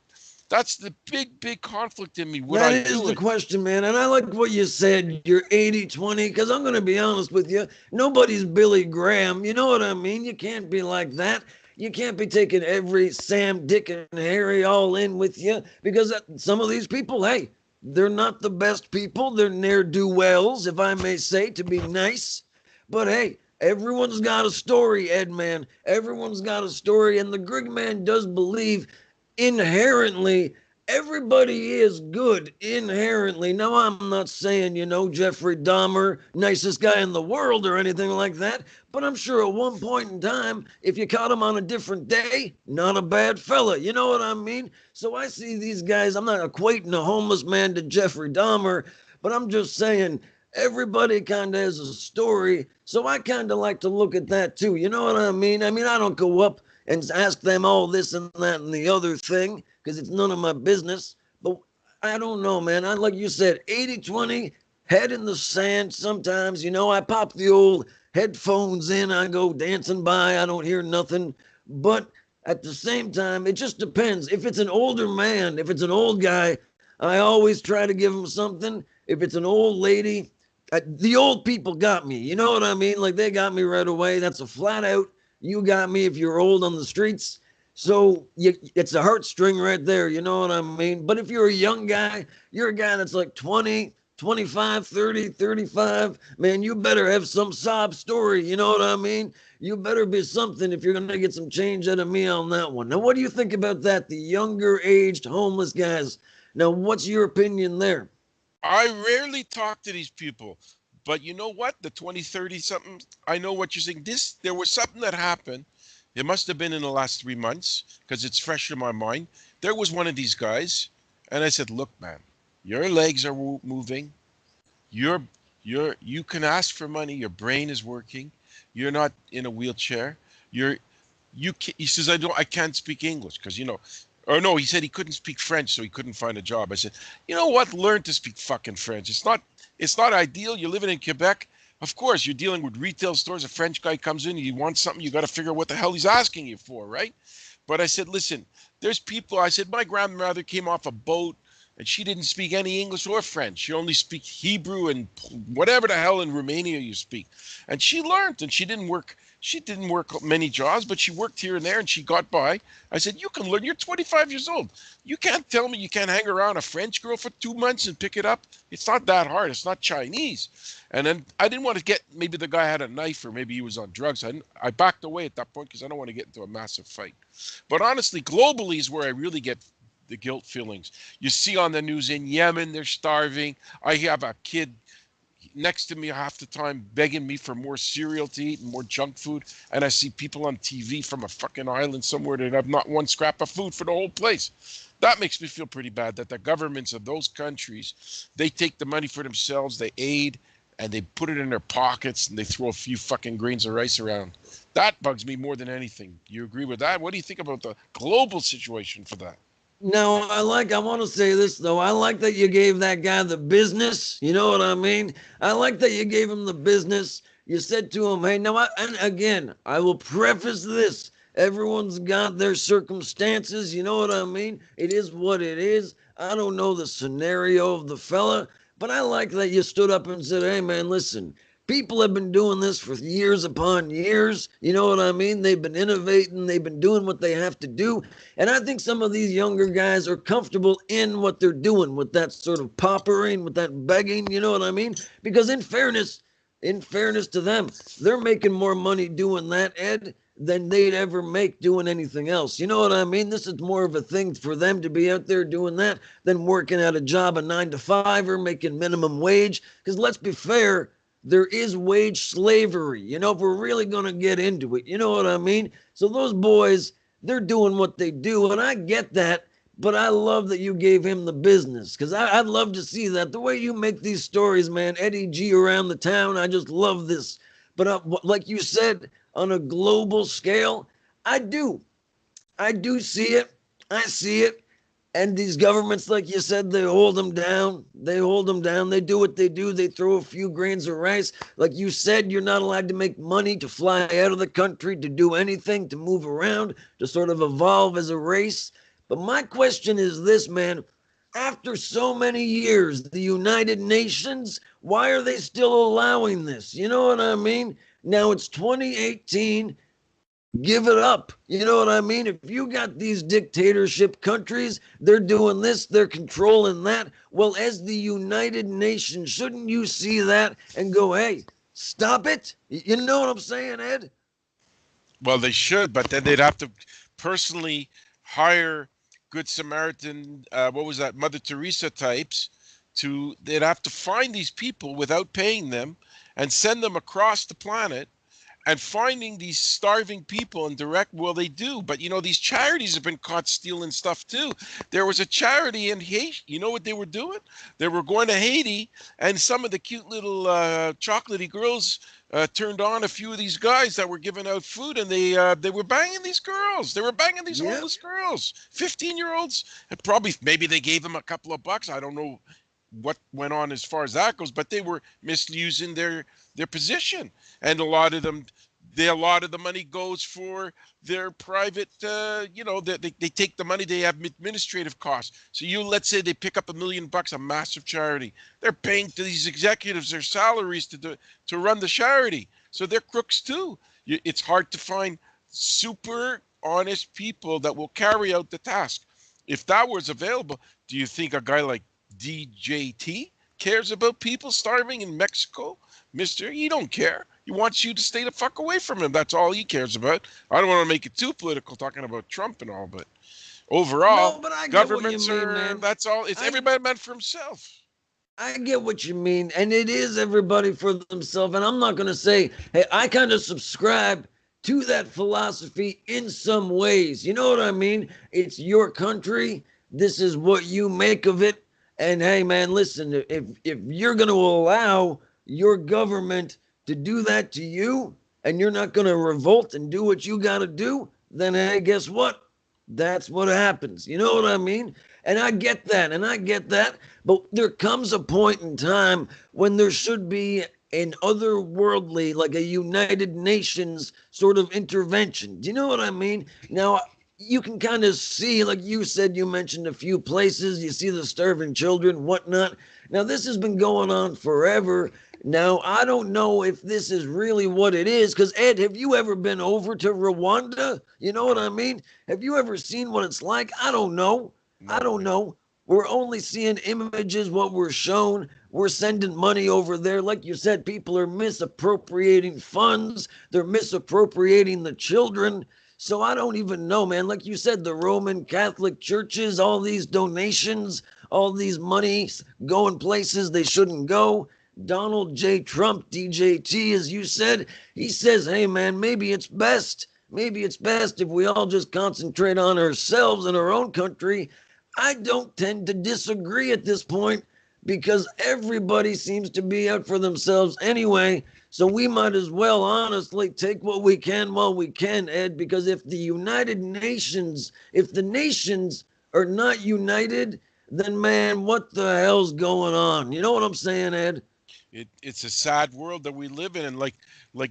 That's the big, big conflict in me. Would That I is do the it? question, man. And I like what you said. You're 80-20, because I'm going to be honest with you. Nobody's Billy Graham. You know what I mean? You can't be like that. You can't be taking every Sam, Dick, and Harry all in with you, because some of these people, hey, they're not the best people. They're ne'er do wells, if I may say, to be nice. But hey, everyone's got a story, Ed man. Everyone's got a story. And the Grig man does believe inherently everybody is good inherently. Now, I'm not saying, Jeffrey Dahmer, nicest guy in the world or anything like that, but I'm sure at one point in time, if you caught him on a different day, not a bad fella. You know what I mean? So I see these guys, I'm not equating a homeless man to Jeffrey Dahmer, but I'm just saying everybody kind of has a story. So I kind of like to look at that too. You know what I mean? I mean, I don't go up and ask them all this and that and the other thing because it's none of my business. But I don't know, man. I like you said, 80-20, head in the sand sometimes. I pop the old headphones in, I go dancing by, I don't hear nothing. But at the same time, it just depends. If it's an older man, if it's an old guy, I always try to give him something. If it's an old lady, the old people got me. You know what I mean? Like they got me right away. That's a flat out. You got me if you're old on the streets. So it's a heartstring right there. You know what I mean? But if you're a young guy, you're a guy that's like 20, 25, 30, 35, man, you better have some sob story. You know what I mean? You better be something if you're going to get some change out of me on that one. Now, what do you think about that? The younger aged homeless guys. Now, what's your opinion there? I rarely talk to these people, but you know what? The 20, 30 something, I know what you're saying. There was something that happened. It must have been in the last 3 months because it's fresh in my mind. There was one of these guys, and I said, "Look, man, your legs are moving. You're you can ask for money. Your brain is working. You're not in a wheelchair. You're He says, I can't speak English because or no, he said he couldn't speak French, so he couldn't find a job. I said, you know what? Learn to speak fucking French. It's not ideal. You're living in Quebec. Of course, you're dealing with retail stores. A French guy comes in, he wants something, you got to figure out what the hell he's asking you for, right? But I said, listen, there's people. I said, my grandmother came off a boat and she didn't speak any English or French. She only speak Hebrew and whatever the hell in Romania you speak. And she learned, and she didn't work. She didn't work many jobs, but she worked here and there, and she got by. I said, you can learn. You're 25 years old. You can't tell me you can't hang around a French girl for 2 months and pick it up. It's not that hard. It's not Chinese. And then I didn't want to get, maybe the guy had a knife or maybe he was on drugs. I backed away at that point because I don't want to get into a massive fight. But honestly, globally is where I really get the guilt feelings. You see on the news in Yemen, they're starving. I have a kid next to me half the time begging me for more cereal to eat and more junk food. And I see people on TV from a fucking island somewhere that have not one scrap of food for the whole place. That makes me feel pretty bad that the governments of those countries, they take the money for themselves, they aid, and they put it in their pockets and they throw a few fucking grains of rice around. That bugs me more than anything. You agree with that? What do you think about the global situation for that? Now, I want to say this, though. I like that you gave that guy the business. You know what I mean? I like that you gave him the business. You said to him, hey, now, and again, I will preface this. Everyone's got their circumstances. You know what I mean? It is what it is. I don't know the scenario of the fella, but I like that you stood up and said, hey, man, listen, people have been doing this for years upon years. You know what I mean? They've been innovating, they've been doing what they have to do. And I think some of these younger guys are comfortable in what they're doing with that sort of poppering, with that begging, you know what I mean? Because in fairness to them, they're making more money doing that, Ed, than they'd ever make doing anything else. You know what I mean? This is more of a thing for them to be out there doing that than working at a job, a 9 to 5, or making minimum wage. Because let's be fair, there is wage slavery, you know, if we're really going to get into it. You know what I mean? So those boys, they're doing what they do, and I get that, but I love that you gave him the business because I'd love to see that. The way you make these stories, man, Eddie G around the town, I just love this. But like you said, on a global scale, I do. I do see it. I see it. And these governments, like you said, they hold them down. They hold them down. They do what they do. They throw a few grains of rice. Like you said, you're not allowed to make money, to fly out of the country, to do anything, to move around, to sort of evolve as a race. But my question is this, man. After so many years, the United Nations, why are they still allowing this? You know what I mean? Now it's 2018. Give it up. You know what I mean? If you got these dictatorship countries, they're doing this, they're controlling that. Well, as the United Nations, shouldn't you see that and go, hey, stop it? You know what I'm saying, Ed? Well, they should, but then they'd have to personally hire Good Samaritan, what was that, Mother Teresa types, they'd have to find these people without paying them and send them across the planet and finding these starving people and direct, well, they do. But, you know, these charities have been caught stealing stuff, too. There was a charity in Haiti. You know what they were doing? They were going to Haiti, and some of the cute little chocolatey girls turned on a few of these guys that were giving out food, and they were banging these girls. They were banging these Yep. homeless girls, 15-year-olds. And probably, maybe they gave them a couple of bucks. I don't know what went on as far as that goes, but they were misusing their position, and a lot of the money goes for their private, they take the money, they have administrative costs. So let's say they pick up $1 million, a massive charity, they're paying to these executives their salaries to run the charity, so they're crooks too. It's hard to find super honest people that will carry out the task. If that was available, do you think a guy like DJT cares about people starving in Mexico? Mister, he don't care. He wants you to stay the fuck away from him. That's all he cares about. I don't want to make it too political talking about Trump and all, but overall, No, but I get what you governments mean, are, man. that's all. It's everybody meant for himself. I get what you mean, and it is everybody for themselves. And I'm not going to say, hey, I kind of subscribe to that philosophy in some ways. You know what I mean? It's your country. This is what you make of it. And hey, man, listen, if you're going to allow your government to do that to you, and you're not going to revolt and do what you got to do, then hey, guess what? That's what happens. You know what I mean? And I get that, and I get that. But there comes a point in time when there should be an otherworldly, like a United Nations sort of intervention. Do you know what I mean? Now, you can kind of see, like you said, you mentioned a few places, you see the starving children, whatnot. Now, this has been going on forever. Now, I don't know if this is really what it is, because Ed, have you ever been over to Rwanda? You know what I mean? Have you ever seen what it's like? I don't know. I No don't way. know. We're only seeing images, what we're shown. We're sending money over there. Like you said, people are misappropriating funds. They're misappropriating the children. So I don't even know, man. Like you said, the Roman Catholic churches, all these donations, all these monies going places they shouldn't go. Donald J. Trump, DJT, as you said, he says, hey, man, maybe it's best. Maybe it's best if we all just concentrate on ourselves in our own country. I don't tend to disagree at this point because everybody seems to be out for themselves anyway. So we might as well honestly take what we can while we can, Ed, because if the United Nations, if the nations are not united, then man, what the hell's going on? You know what I'm saying, Ed? It's a sad world that we live in, and like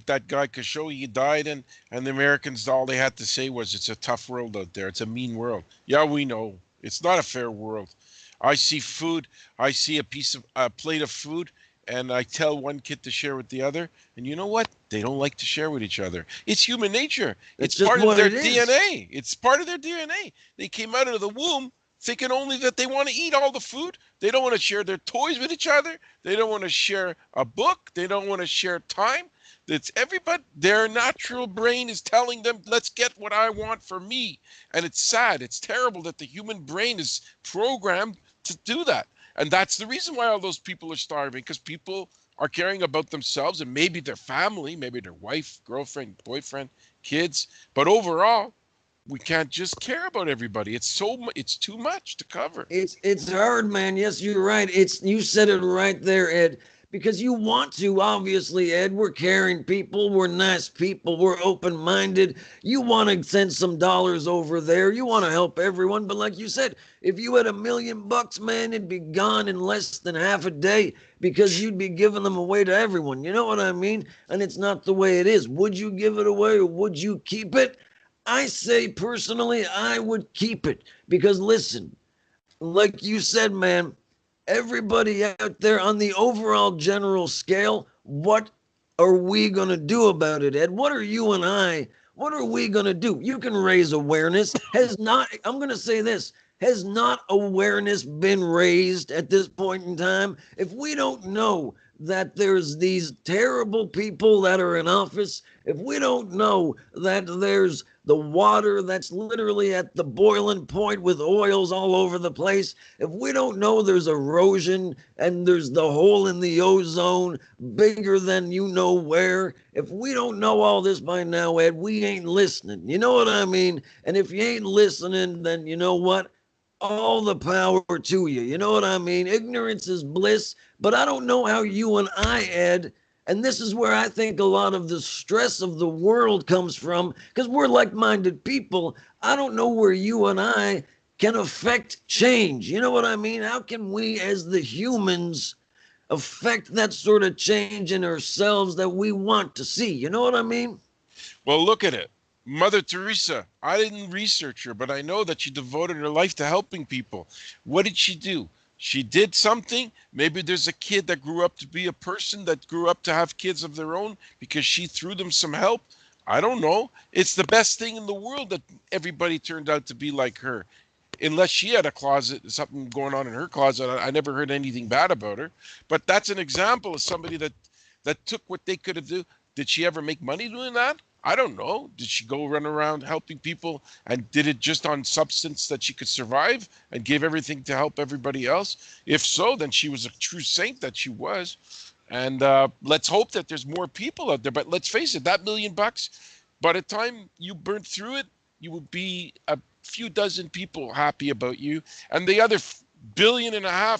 that guy Khashoggi died, and the Americans, all they had to say was it's a tough world out there. It's a mean world. Yeah, we know it's not a fair world. I see food. I see a plate of food, and I tell one kid to share with the other, and you know what? They don't like to share with each other. It's human nature. That's It's just part of what their it is. DNA. It's part of their DNA. They came out of the womb thinking only that they want to eat all the food. They don't want to share their toys with each other. They don't want to share a book. They don't want to share time. It's everybody. Their natural brain is telling them, let's get what I want for me. And it's sad. It's terrible that the human brain is programmed to do that. And that's the reason why all those people are starving, because people are caring about themselves and maybe their family, maybe their wife, girlfriend, boyfriend, kids. But overall, we can't just care about everybody. It's too much to cover. It's hard, man. Yes, you're right. It's you said it right there, Ed. Because you want to, obviously, Ed. We're caring people. We're nice people. We're open-minded. You want to send some dollars over there. You want to help everyone. But like you said, if you had $1,000,000, man, it'd be gone in less than half a day because you'd be giving them away to everyone. You know what I mean? And it's not the way it is. Would you give it away or would you keep it? I say personally, I would keep it because listen, like you said, man, everybody out there on the overall general scale, what are we going to do about it, Ed? What are you and I, what are we going to do? You can raise awareness. I'm going to say this, has not awareness been raised at this point in time? If we don't know that there's these terrible people that are in office, if we don't know that there's the water that's literally at the boiling point with oils all over the place, if we don't know there's erosion and there's the hole in the ozone bigger than you know where, if we don't know all this by now, Ed, we ain't listening. You know what I mean? And if you ain't listening, then you know what? All the power to you. You know what I mean? Ignorance is bliss, but I don't know how you and I, Ed, and this is where I think a lot of the stress of the world comes from because we're like minded people. I don't know where you and I can affect change. You know what I mean? How can we, as the humans, affect that sort of change in ourselves that we want to see? You know what I mean? Well, look at it. Mother Teresa, I didn't research her, but I know that she devoted her life to helping people. What did she do? She did something. Maybe there's a kid that grew up to be a person that grew up to have kids of their own because she threw them some help. I don't know. It's the best thing in the world that everybody turned out to be like her. Unless she had a closet, something going on in her closet. I never heard anything bad about her. But that's an example of somebody that took what they could have do. Did she ever make money doing that? I don't know. Did she go run around helping people and did it just on substance that she could survive and gave everything to help everybody else? If so, then she was a true saint that she was. And let's hope that there's more people out there. But let's face it, that $1,000,000, by the time you burnt through it, you would be a few dozen people happy about you. And the other 1.5 billion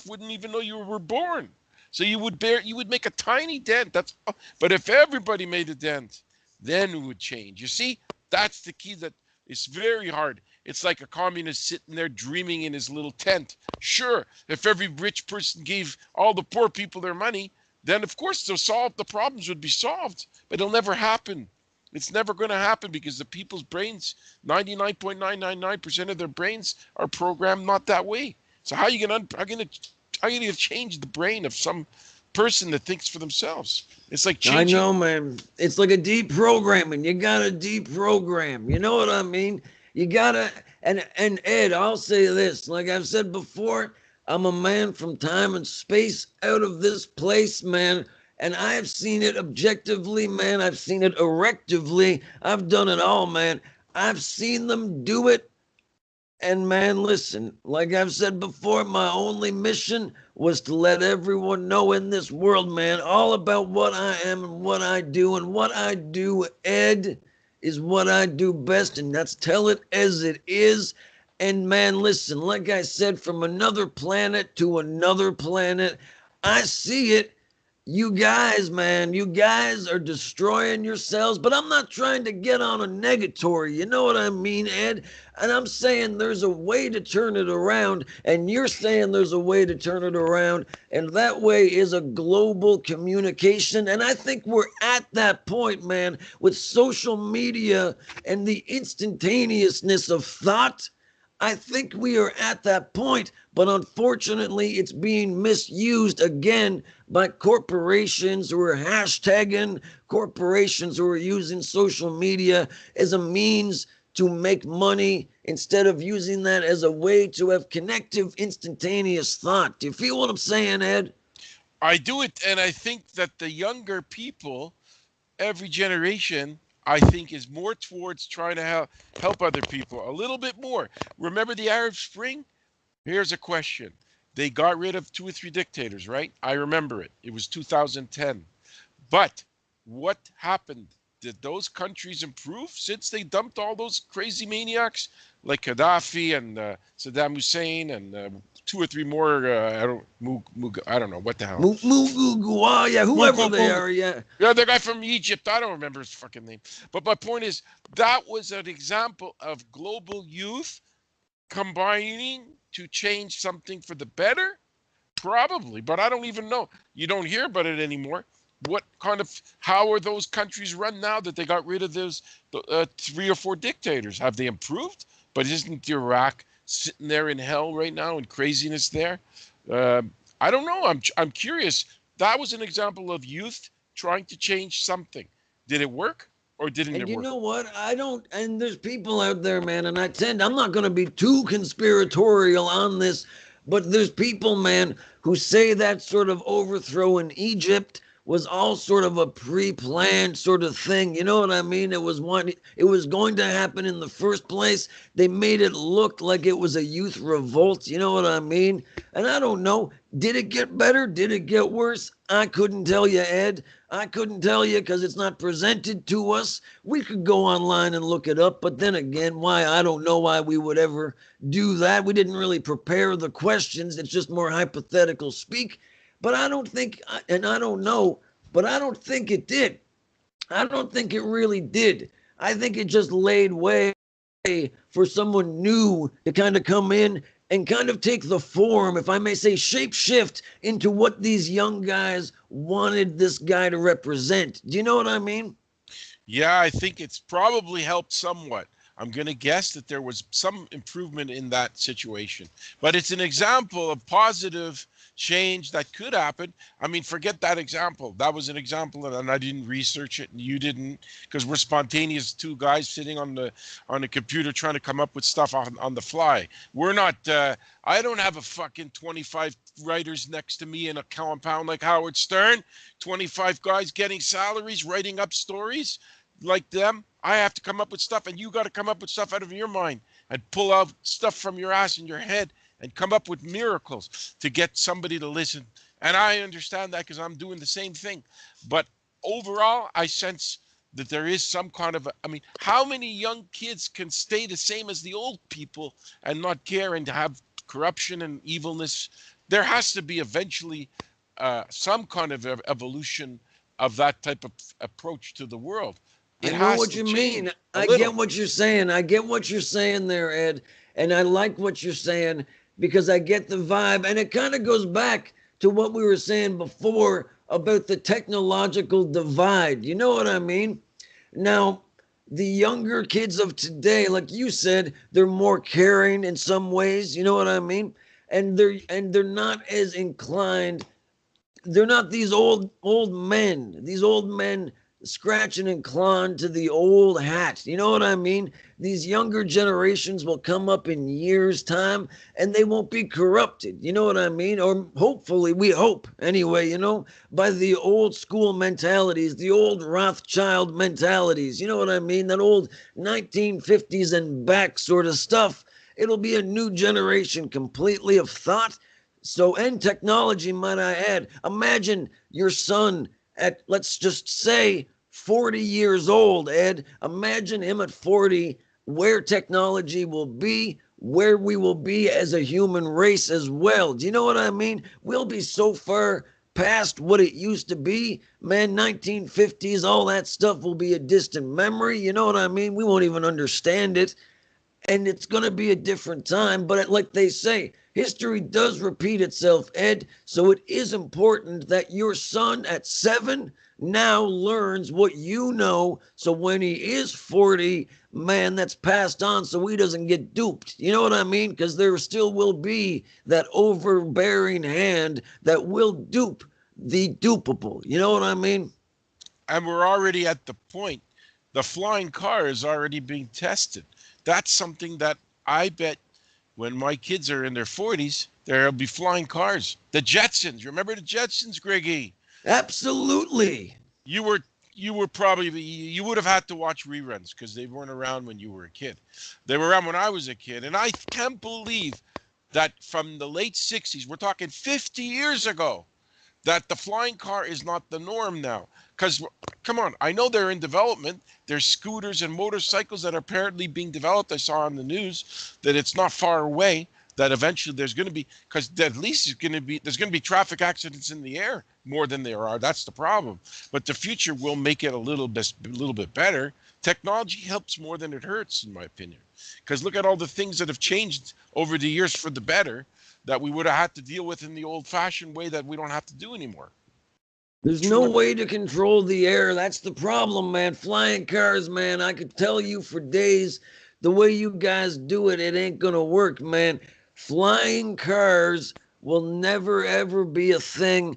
wouldn't even know you were born. So you would make a tiny dent. But if everybody made a dent, then it would change. You see, that's the key. That it's very hard. It's like a communist sitting there dreaming in his little tent. Sure, if every rich person gave all the poor people their money, then of course the problems would be solved. But it'll never happen. It's never going to happen because the people's brains, 99.999% of their brains are programmed not that way. So how are you going to change the brain of some person that thinks for themselves? It's like I changing. know, man. It's like a deprogramming. You got to deprogram. You know what I mean? You gotta and Ed, I'll say this. Like I've said before, I'm a man from time and space out of this place, man. And I have seen it objectively, man. I've seen it erectively. I've done it all, man. I've seen them do it. And man, listen, like I've said before, my only mission was to let everyone know in this world, man, all about what I am and what I do. And what I do, Ed, is what I do best. And that's tell it as it is. And man, listen, like I said, from another planet to another planet, I see it. You guys, man, you guys are destroying yourselves, but I'm not trying to get on a negatory. You know what I mean, Ed? And I'm saying there's a way to turn it around, and you're saying there's a way to turn it around, and that way is a global communication. And I think we're at that point, man, with social media and the instantaneousness of thought. I think we are at that point, but unfortunately, it's being misused again by corporations who are hashtagging, corporations who are using social media as a means to make money instead of using that as a way to have connective, instantaneous thought. Do you feel what I'm saying, Ed? I do it, and I think that the younger people, every generation, I think, is more towards trying to help other people a little bit more. Remember the Arab Spring? Here's a question. They got rid of two or three dictators, right? I remember it. It was 2010. But what happened? Did those countries improve since they dumped all those crazy maniacs like Gaddafi and Saddam Hussein and two or three more? I don't know what the hell. Mugugu, yeah, whoever they are, yeah. Yeah, the guy from Egypt. I don't remember his fucking name. But my point is, that was an example of global youth combining to change something for the better? Probably, but I don't even know. You don't hear about it anymore. How are those countries run now that they got rid of those three or four dictators? Have they improved? But isn't Iraq sitting there in hell right now and craziness there? Uh, I don't know. I'm curious. That was an example of youth trying to change something. Did it work or didn't And it you work? know what? I don't, and there's people out there, man, and I'm not going to be too conspiratorial on this, but there's people, man, who say that sort of overthrow in Egypt was all sort of a pre-planned sort of thing. You know what I mean? It was going to happen in the first place. They made it look like it was a youth revolt. You know what I mean? And I don't know. Did it get better? Did it get worse? I couldn't tell you, Ed. I couldn't tell you because it's not presented to us. We could go online and look it up, but then again, why? I don't know why we would ever do that. We didn't really prepare the questions. It's just more hypothetical speak. But I don't think, and I don't know, but I don't think it did. I don't think it really did. I think it just laid way for someone new to kind of come in and kind of take the form, if I may say, shape shift into what these young guys wanted this guy to represent. Do you know what I mean? Yeah, I think it's probably helped somewhat. I'm going to guess that there was some improvement in that situation. But it's an example of positive change that could happen. I mean, forget that example. That was an example, and I didn't research it, and you didn't, because we're spontaneous two guys sitting on the computer trying to come up with stuff on the fly. We're not. I don't have a fucking 25 writers next to me in a compound like Howard Stern. 25 guys getting salaries, writing up stories like them. I have to come up with stuff, and you got to come up with stuff out of your mind and pull out stuff from your ass and your head and come up with miracles to get somebody to listen. And I understand that because I'm doing the same thing. But overall, I sense that there is some kind of, I mean, how many young kids can stay the same as the old people and not care and have corruption and evilness? There has to be eventually some kind of evolution of that type of approach to the world. I It know has what to you mean. change a I get little. what you're saying. I get what you're saying there, Ed. And I like what you're saying because I get the vibe. And it kind of goes back to what we were saying before about the technological divide. You know what I mean? Now, the younger kids of today, like you said, they're more caring in some ways. You know what I mean? And they're not as inclined, they're not these old men scratching and clawing to the old hat. You know what I mean? These younger generations will come up in years time and they won't be corrupted. You know what I mean? Or hopefully, we hope anyway, by the old school mentalities, the old Rothschild mentalities. You know what I mean? That old 1950s and back sort of stuff. It'll be a new generation completely of thought, so, and technology, might I add. Imagine your son at, let's just say, 40 years old, Ed. Imagine him at 40, where technology will be, where we will be as a human race as well. Do you know what I mean? We'll be so far past what it used to be, man, 1950s, all that stuff will be a distant memory. You know what I mean? We won't even understand it. And it's going to be a different time. But like they say, history does repeat itself, Ed. So it is important that your son at 7 now learns what you know. So when he is 40, man, that's passed on so he doesn't get duped. You know what I mean? Because there still will be that overbearing hand that will dupe the dupable. You know what I mean? And we're already at the point, the flying car is already being tested. That's something that I bet when my kids are in their 40s, there'll be flying cars. The Jetsons, remember the Jetsons, Griggy? Absolutely. You were you were probably you would have had to watch reruns because they weren't around when you were a kid. They were around when I was a kid, and I can't believe that from the late 60s, we're talking 50 years ago, that the flying car is not the norm now. Because, come on, I know they're in development. There's scooters and motorcycles that are apparently being developed. I saw on the news that it's not far away, that eventually there's going to be, because at least there's going to be traffic accidents in the air more than there are. That's the problem. But the future will make it a little bit better. Technology helps more than it hurts, in my opinion. Because look at all the things that have changed over the years for the better that we would have had to deal with in the old-fashioned way that we don't have to do anymore. There's no True. way to control the air. That's the problem, man. Flying cars, man. I could tell you for days the way you guys do it, it ain't going to work, man. Flying cars will never, ever be a thing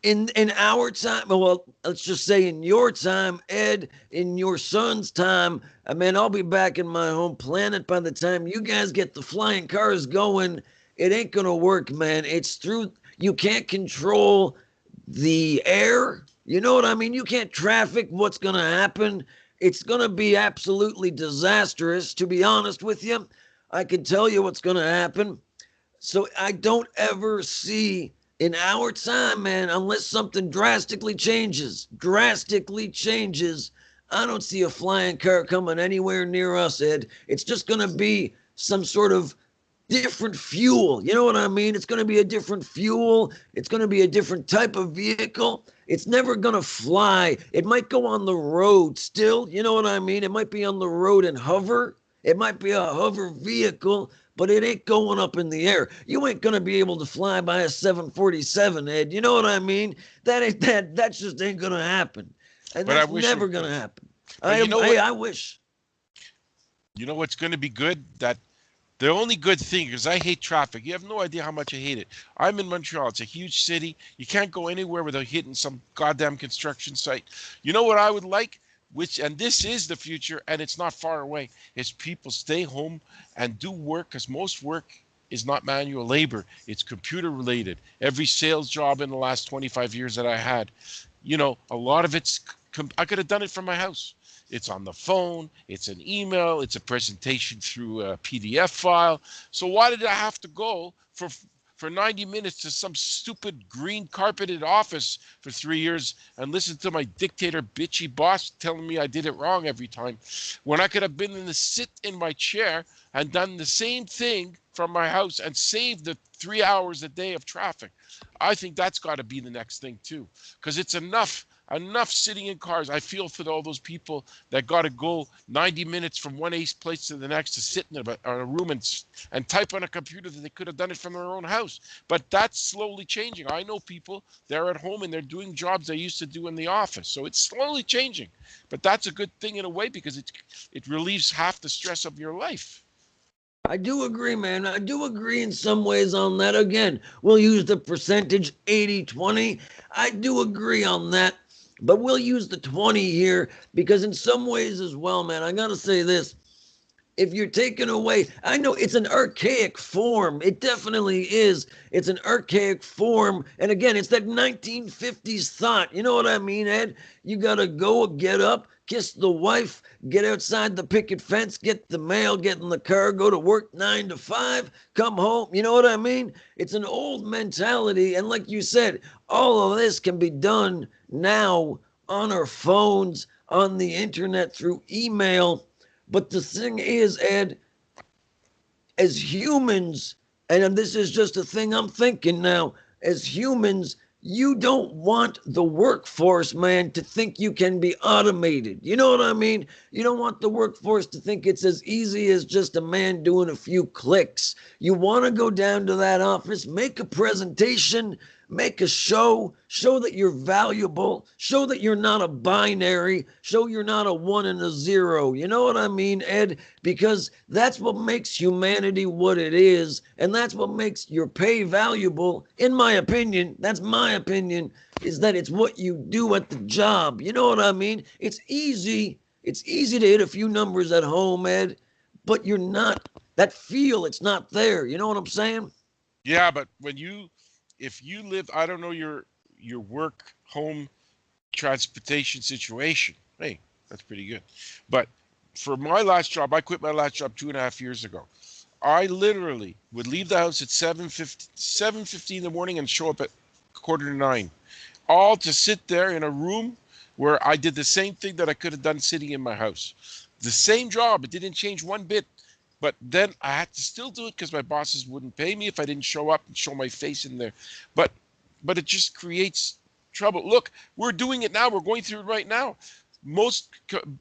in our time. Well, let's just say in your time, Ed, in your son's time. I mean, I'll be back in my home planet by the time you guys get the flying cars going. It ain't going to work, man. It's through, you can't control the air. You know what I mean? You can't traffic what's going to happen. It's going to be absolutely disastrous, to be honest with you. I can tell you what's going to happen. So I don't ever see in our time, man, unless something drastically changes, I don't see a flying car coming anywhere near us, Ed. It's just going to be some sort of different fuel. You know what I mean? It's going to be a different fuel. It's going to be a different type of vehicle. It's never going to fly. It might go on the road still. You know what I mean? It might be on the road and hover. It might be a hover vehicle, but it ain't going up in the air. You ain't going to be able to fly by a 747, Ed. You know what I mean? That just ain't going to happen. And But I that's wish never it going to could. happen. But you know what? I wish. You know what's going to be good? That the only good thing, because I hate traffic. You have no idea how much I hate it. I'm in Montreal. It's a huge city. You can't go anywhere without hitting some goddamn construction site. You know what I would like? And this is the future, and it's not far away, is people stay home and do work, because most work is not manual labor. It's computer related. Every sales job in the last 25 years that I had, a lot of I could have done it from my house. It's on the phone, it's an email, it's a presentation through a PDF file. So why did I have to go for 90 minutes to some stupid green carpeted office for 3 years and listen to my dictator bitchy boss telling me I did it wrong every time, when I could have been sit in my chair and done the same thing from my house and saved the 3 hours a day of traffic? I think that's got to be the next thing too, because it's enough sitting in cars. I feel for all those people that got to go 90 minutes from one ace place to the next to sit in a room and type on a computer that they could have done it from their own house. But that's slowly changing. I know people, they're at home and they're doing jobs they used to do in the office. So it's slowly changing. But that's a good thing in a way, because it relieves half the stress of your life. I do agree, man. I do agree in some ways on that. Again, we'll use the percentage 80-20. I do agree on that. But we'll use the 20 here because in some ways as well, man, I got to say this. If you're taking away, I know it's an archaic form. It definitely is. It's an archaic form. And again, it's that 1950s thought. You know what I mean, Ed? You got to go, get up, kiss the wife, get outside the picket fence, get the mail, get in the car, go to work 9 to 5, come home. You know what I mean? It's an old mentality. And like you said, all of this can be done now on our phones, on the internet, through email. But the thing is, Ed, as humans, and this is just a thing I'm thinking now, as humans, you don't want the workforce, man, to think you can be automated. You know what I mean? You don't want the workforce to think it's as easy as just a man doing a few clicks. You want to go down to that office, make a presentation, make a show that you're valuable, show that you're not a binary, show you're not a one and a zero. You know what I mean, Ed? Because that's what makes humanity what it is, and that's what makes your pay valuable, in my opinion. That's my opinion, is that it's what you do at the job. You know what I mean? It's easy. It's easy to hit a few numbers at home, Ed, but you're not that feel, it's not there. You know what I'm saying? Yeah, but if you live, I don't know your work home transportation situation. Hey, that's pretty good. But for my last job, I quit my last job 2.5 years ago. I literally would leave the house at 7:15 in the morning and show up at 8:45, all to sit there in a room where I did the same thing that I could have done sitting in my house. The same job, it didn't change one bit. But then I had to still do it because my bosses wouldn't pay me if I didn't show up and show my face in there. But it just creates trouble. Look, we're doing it now. We're going through it right now. Most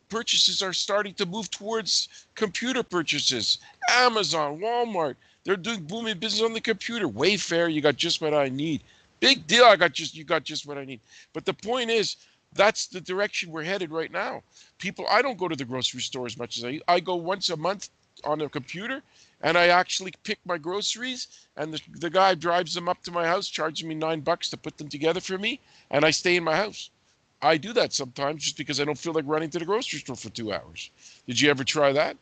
purchases are starting to move towards computer purchases. Amazon, Walmart, they're doing booming business on the computer. Wayfair, you got just what I need. Big deal. You got just what I need. But the point is, that's the direction we're headed right now. People, I don't go to the grocery store as much as I go once a month on a computer, and I actually pick my groceries, and the guy drives them up to my house, charging me $9 to put them together for me, and I stay in my house. I do that sometimes just because I don't feel like running to the grocery store for 2 hours. Did you ever try that?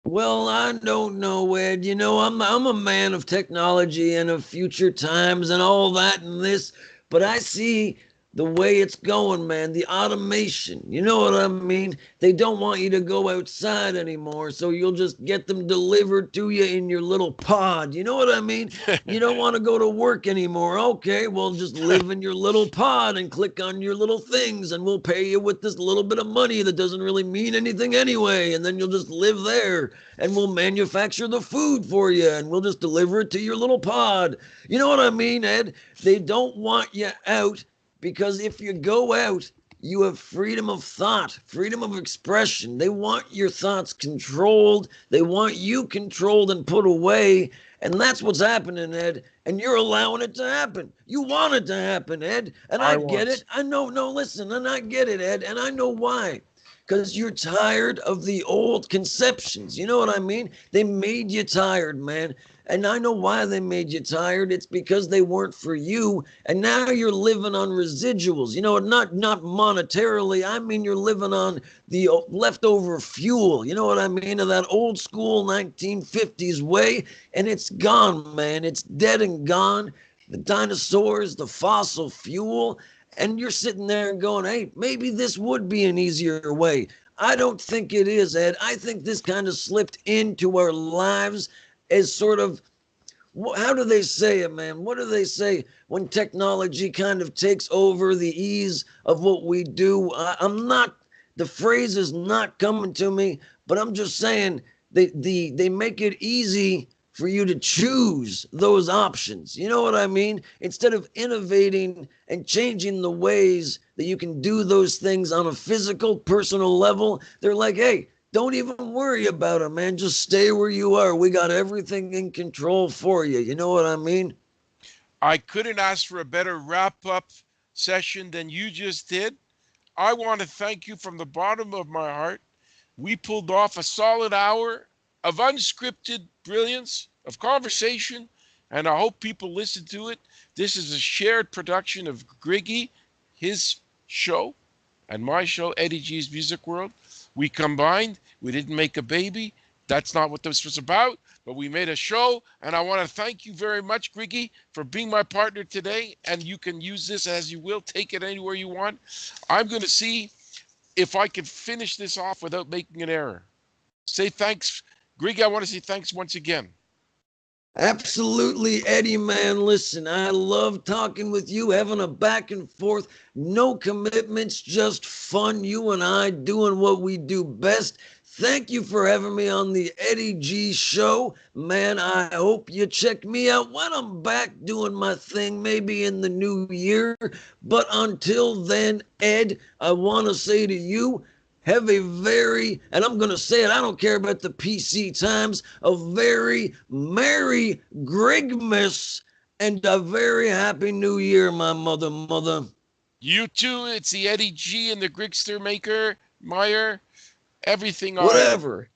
Well, I don't know, Ed. You know, I'm a man of technology and of future times and all that and this, but I see the way it's going, man. The automation. You know what I mean? They don't want you to go outside anymore, so you'll just get them delivered to you in your little pod. You know what I mean? You don't want to go to work anymore. Okay, well, just live in your little pod and click on your little things, and we'll pay you with this little bit of money that doesn't really mean anything anyway. And then you'll just live there, and we'll manufacture the food for you, and we'll just deliver it to your little pod. You know what I mean, Ed? They don't want you out, because if you go out, you have freedom of thought, freedom of expression. They want your thoughts controlled. They want you controlled and put away. And that's what's happening, Ed. And you're allowing it to happen. You want it to happen, Ed. And I I get want. it. I know, no, listen, and I get it, Ed. And I know why. Because you're tired of the old conceptions. You know what I mean? They made you tired, man. And I know why they made you tired. It's because they weren't for you. And now you're living on residuals. You know, not monetarily. I mean, you're living on the leftover fuel. You know what I mean? Of that old school 1950s way. And it's gone, man. It's dead and gone. The dinosaurs, the fossil fuel. And you're sitting there and going, hey, maybe this would be an easier way. I don't think it is, Ed. I think this kind of slipped into our lives as sort of, how do they say it, man? What do they say when technology kind of takes over the ease of what we do? I'm not, the phrase is not coming to me, but I'm just saying they make it easy for you to choose those options. You know what I mean? Instead of innovating and changing the ways that you can do those things on a physical, personal level, they're like, hey, don't even worry about it, man. Just stay where you are. We got everything in control for you. You know what I mean? I couldn't ask for a better wrap up session than you just did. I want to thank you from the bottom of my heart. We pulled off a solid hour of unscripted brilliance, of conversation, and I hope people listen to it. This is a shared production of Griggy, his show, and my show, Eddie G's Music World. We combined. We didn't make a baby. That's not what this was about, but we made a show, and I want to thank you very much, Griggy, for being my partner today, and you can use this as you will. Take it anywhere you want. I'm going to see if I can finish this off without making an error. Say thanks. Griggy, I want to say thanks once again. Absolutely, Eddie, man. Listen, I love talking with you, having a back and forth, no commitments, just fun. You and I doing what we do best. Thank you for having me on the Eddy G Show. Man, I hope you check me out when I'm back doing my thing, maybe in the new year. But until then, Ed, I want to say to you, have a very, and I'm going to say it, I don't care about the PC times, a very Merry Grigmas and a very Happy New Year, my mother. You too. It's the Eddie G and the GRIggsTER maker, Meyer, everything on. Whatever.